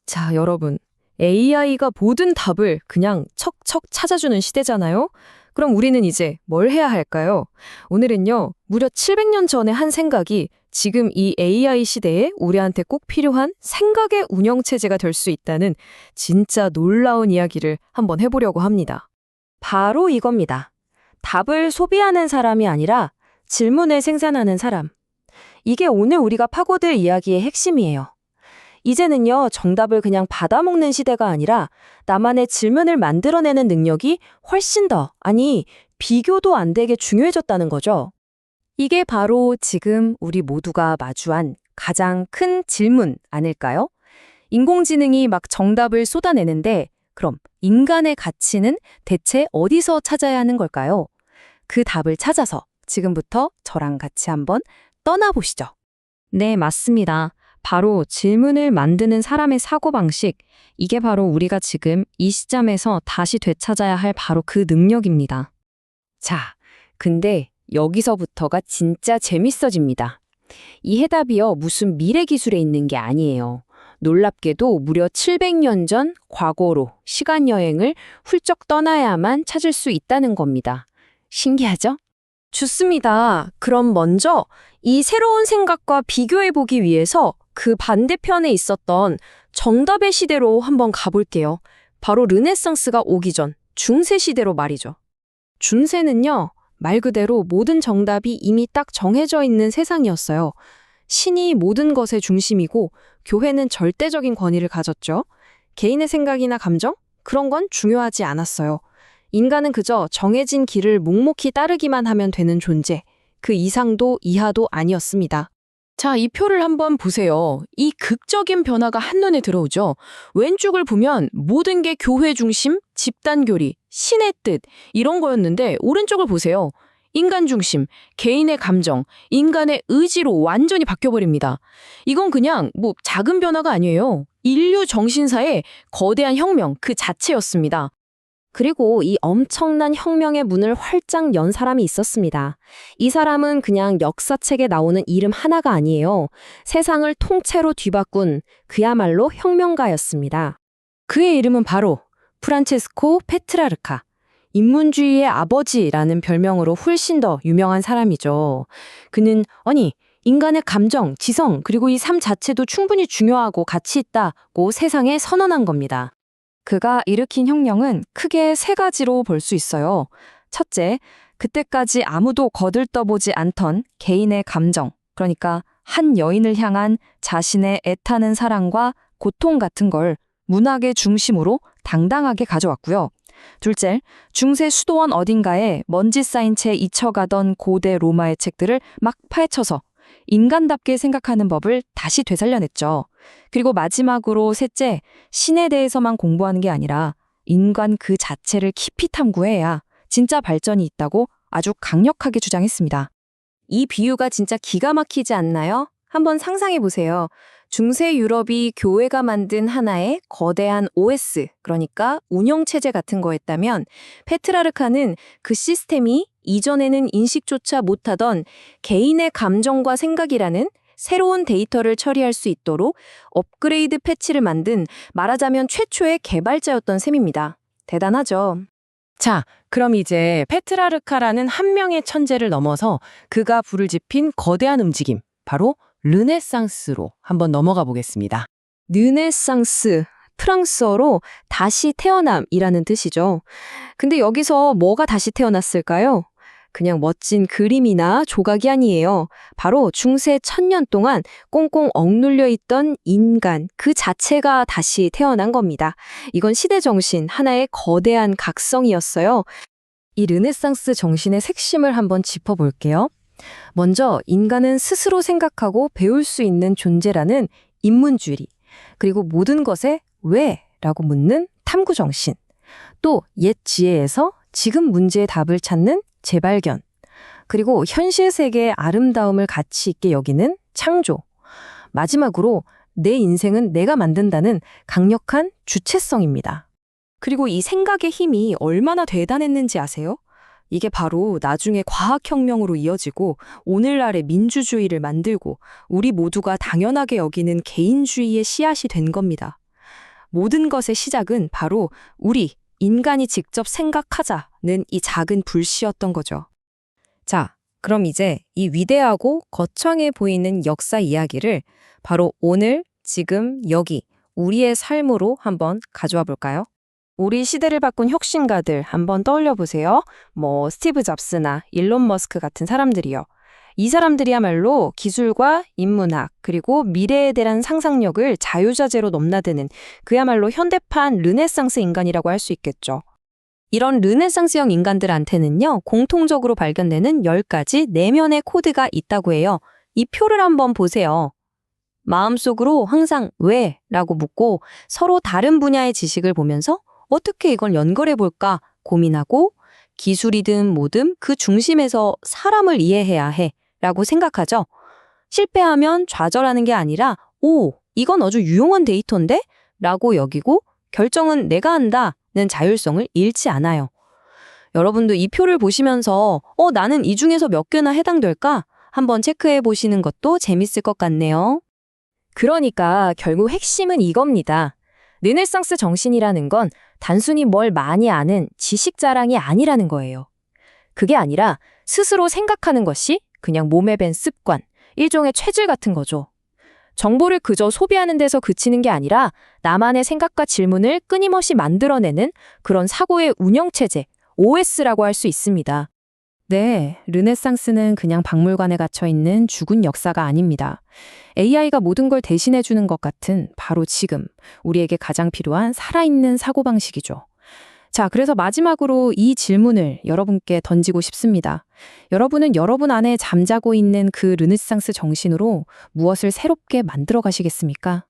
자, 여러분. AI가 모든 답을 그냥 척척 찾아주는 시대잖아요? 그럼 우리는 이제 뭘 해야 할까요? 오늘은요, 무려 700년 전의 한 생각이 지금 이 AI 시대에 우리한테 꼭 필요한 생각의 운영체제가 될 수 있다는 진짜 놀라운 이야기를 한번 해보려고 합니다. 바로 이겁니다. 답을 소비하는 사람이 아니라 질문을 생산하는 사람. 이게 오늘 우리가 파고들 이야기의 핵심이에요. 이제는요, 정답을 그냥 받아먹는 시대가 아니라 나만의 질문을 만들어내는 능력이 훨씬 더, 아니, 비교도 안 되게 중요해졌다는 거죠. 이게 바로 지금 우리 모두가 마주한 가장 큰 질문 아닐까요? 인공지능이 막 정답을 쏟아내는데, 그럼 인간의 가치는 대체 어디서 찾아야 하는 걸까요? 그 답을 찾아서 지금부터 저랑 같이 한번 떠나보시죠. 네, 맞습니다. 바로 질문을 만드는 사람의 사고방식, 이게 바로 우리가 지금 이 시점에서 다시 되찾아야 할 바로 그 능력입니다. 자, 근데 여기서부터가 진짜 재밌어집니다. 이 해답이요, 무슨 미래 기술에 있는 게 아니에요. 놀랍게도 무려 700년 전 과거로 시간여행을 훌쩍 떠나야만 찾을 수 있다는 겁니다. 신기하죠? 좋습니다. 그럼 먼저 이 새로운 생각과 비교해보기 위해서 그 반대편에 있었던 정답의 시대로 한번 가볼게요. 바로 르네상스가 오기 전 중세 시대로 말이죠. 중세는요, 말 그대로 모든 정답이 이미 딱 정해져 있는 세상이었어요. 신이 모든 것의 중심이고 교회는 절대적인 권위를 가졌죠. 개인의 생각이나 감정? 그런 건 중요하지 않았어요. 인간은 그저 정해진 길을 묵묵히 따르기만 하면 되는 존재, 그 이상도 이하도 아니었습니다. 자, 이 표를 한번 보세요. 이 극적인 변화가 한눈에 들어오죠. 왼쪽을 보면 모든 게 교회 중심, 집단 교리, 신의 뜻 이런 거였는데 오른쪽을 보세요. 인간 중심, 개인의 감정, 인간의 의지로 완전히 바뀌어버립니다. 이건 그냥 작은 변화가 아니에요. 인류 정신사의 거대한 혁명 그 자체였습니다. 그리고 이 엄청난 혁명의 문을 활짝 연 사람이 있었습니다. 이 사람은 그냥 역사책에 나오는 이름 하나가 아니에요. 세상을 통째로 뒤바꾼 그야말로 혁명가였습니다. 그의 이름은 바로 프란체스코 페트라르카, 인문주의의 아버지라는 별명으로 훨씬 더 유명한 사람이죠. 그는 인간의 감정, 지성, 그리고 이 삶 자체도 충분히 중요하고 가치 있다고 세상에 선언한 겁니다. 그가 일으킨 혁명은 크게 세 가지로 볼 수 있어요. 첫째, 그때까지 아무도 거들떠보지 않던 개인의 감정, 그러니까 한 여인을 향한 자신의 애타는 사랑과 고통 같은 걸 문학의 중심으로 당당하게 가져왔고요. 둘째, 중세 수도원 어딘가에 먼지 쌓인 채 잊혀가던 고대 로마의 책들을 막 파헤쳐서 인간답게 생각하는 법을 다시 되살려냈죠. 그리고 마지막으로 셋째, 신에 대해서만 공부하는 게 아니라 인간 그 자체를 깊이 탐구해야 진짜 발전이 있다고 아주 강력하게 주장했습니다. 이 비유가 진짜 기가 막히지 않나요? 한번 상상해 보세요. 중세 유럽이 교회가 만든 하나의 거대한 OS, 그러니까 운영체제 같은 거였다면 페트라르카는 그 시스템이 이전에는 인식조차 못하던 개인의 감정과 생각이라는 새로운 데이터를 처리할 수 있도록 업그레이드 패치를 만든 말하자면 최초의 개발자였던 셈입니다. 대단하죠? 자, 그럼 이제 페트라르카라는 한 명의 천재를 넘어서 그가 불을 지핀 거대한 움직임, 바로 르네상스로 한번 넘어가 보겠습니다. 르네상스, 프랑스어로 다시 태어남이라는 뜻이죠. 근데 여기서 뭐가 다시 태어났을까요? 그냥 멋진 그림이나 조각이 아니에요. 바로 중세 1000년 동안 꽁꽁 억눌려 있던 인간 그 자체가 다시 태어난 겁니다. 이건 시대 정신, 하나의 거대한 각성이었어요. 이 르네상스 정신의 핵심을 한번 짚어볼게요. 먼저 인간은 스스로 생각하고 배울 수 있는 존재라는 인문주의, 그리고 모든 것에 왜? 라고 묻는 탐구 정신, 또 옛 지혜에서 지금 문제의 답을 찾는 재발견, 그리고 현실 세계의 아름다움을 가치 있게 여기는 창조, 마지막으로 내 인생은 내가 만든다는 강력한 주체성입니다. 그리고 이 생각의 힘이 얼마나 대단했는지 아세요? 이게 바로 나중에 과학혁명으로 이어지고 오늘날의 민주주의를 만들고 우리 모두가 당연하게 여기는 개인주의의 씨앗이 된 겁니다. 모든 것의 시작은 바로 우리, 인간이 직접 생각하자는 이 작은 불씨였던 거죠. 자, 그럼 이제 이 위대하고 거창해 보이는 역사 이야기를 바로 오늘, 지금, 여기, 우리의 삶으로 한번 가져와 볼까요? 우리 시대를 바꾼 혁신가들 한번 떠올려 보세요. 스티브 잡스나 일론 머스크 같은 사람들이요. 이 사람들이야말로 기술과 인문학 그리고 미래에 대한 상상력을 자유자재로 넘나드는 그야말로 현대판 르네상스 인간이라고 할 수 있겠죠. 이런 르네상스형 인간들한테는요, 공통적으로 발견되는 10가지 내면의 코드가 있다고 해요. 이 표를 한번 보세요. 마음속으로 항상 왜? 라고 묻고 서로 다른 분야의 지식을 보면서 어떻게 이걸 연결해 볼까 고민하고 기술이든 뭐든 그 중심에서 사람을 이해해야 해 라고 생각하죠. 실패하면 좌절하는 게 아니라 이건 아주 유용한 데이터인데? 라고 여기고 결정은 내가 한다는 자율성을 잃지 않아요. 여러분도 이 표를 보시면서 나는 이 중에서 몇 개나 해당될까? 한번 체크해 보시는 것도 재밌을 것 같네요. 그러니까 결국 핵심은 이겁니다. 르네상스 정신이라는 건 단순히 뭘 많이 아는 지식 자랑이 아니라는 거예요. 그게 아니라 스스로 생각하는 것이 그냥 몸에 밴 습관, 일종의 체질 같은 거죠. 정보를 그저 소비하는 데서 그치는 게 아니라 나만의 생각과 질문을 끊임없이 만들어내는 그런 사고의 운영체제, OS라고 할 수 있습니다. 네, 르네상스는 그냥 박물관에 갇혀있는 죽은 역사가 아닙니다. AI가 모든 걸 대신해주는 것 같은 바로 지금 우리에게 가장 필요한 살아있는 사고방식이죠. 자, 그래서 마지막으로 이 질문을 여러분께 던지고 싶습니다. 여러분은 여러분 안에 잠자고 있는 그 르네상스 정신으로 무엇을 새롭게 만들어 가시겠습니까?